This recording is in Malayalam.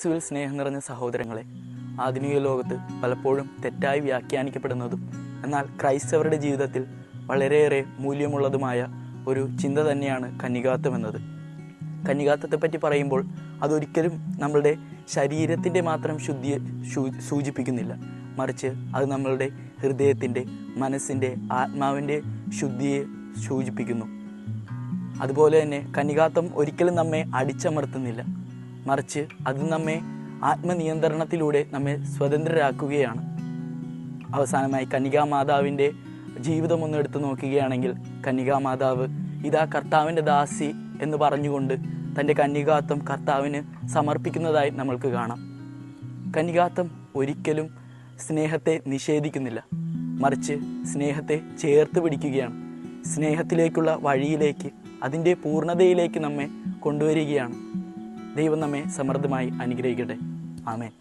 ക്രിസ്തുവിൽ സ്നേഹം നിറഞ്ഞ സഹോദരങ്ങളെ, ആധുനിക ലോകത്ത് പലപ്പോഴും തെറ്റായി വ്യാഖ്യാനിക്കപ്പെടുന്നതും എന്നാൽ ക്രൈസ്തവരുടെ ജീവിതത്തിൽ വളരെയേറെ മൂല്യമുള്ളതുമായ ഒരു ചിന്ത തന്നെയാണ് കന്യകാത്വം എന്നത്. കന്യകാത്വത്തെപ്പറ്റി പറയുമ്പോൾ അതൊരിക്കലും നമ്മളുടെ ശരീരത്തിൻ്റെ മാത്രം ശുദ്ധിയെ സൂചിപ്പിക്കുന്നില്ല, മറിച്ച് അത് നമ്മളുടെ ഹൃദയത്തിൻ്റെ, മനസ്സിൻ്റെ, ആത്മാവിൻ്റെ ശുദ്ധിയെ സൂചിപ്പിക്കുന്നു. അതുപോലെ തന്നെ കന്യകാത്വം ഒരിക്കലും നമ്മെ അടിച്ചമർത്തുന്നില്ല, മറിച്ച് അത് നമ്മെ ആത്മനിയന്ത്രണത്തിലൂടെ നമ്മെ സ്വതന്ത്രരാക്കുകയാണ്. അവസാനമായി കന്യകാമാതാവിൻ്റെ ജീവിതം ഒന്ന് എടുത്തു നോക്കുകയാണെങ്കിൽ, കന്യകാമാതാവ് ഇതാ കർത്താവിൻ്റെ ദാസി എന്ന് പറഞ്ഞുകൊണ്ട് തൻ്റെ കന്യകാത്വം കർത്താവിന് സമർപ്പിക്കുന്നതായി നമ്മൾക്ക് കാണാം. കന്യകാത്വം ഒരിക്കലും സ്നേഹത്തെ നിഷേധിക്കുന്നില്ല, മറിച്ച് സ്നേഹത്തെ ചേർത്ത് പിടിക്കുകയാണ്. സ്നേഹത്തിലേക്കുള്ള വഴിയിലേക്ക്, അതിൻ്റെ പൂർണ്ണതയിലേക്ക് നമ്മെ കൊണ്ടുവരികയാണ്. ദൈവം നമ്മെ സമൃദ്ധമായി അനുഗ്രഹിക്കട്ടെ. ആമേൻ.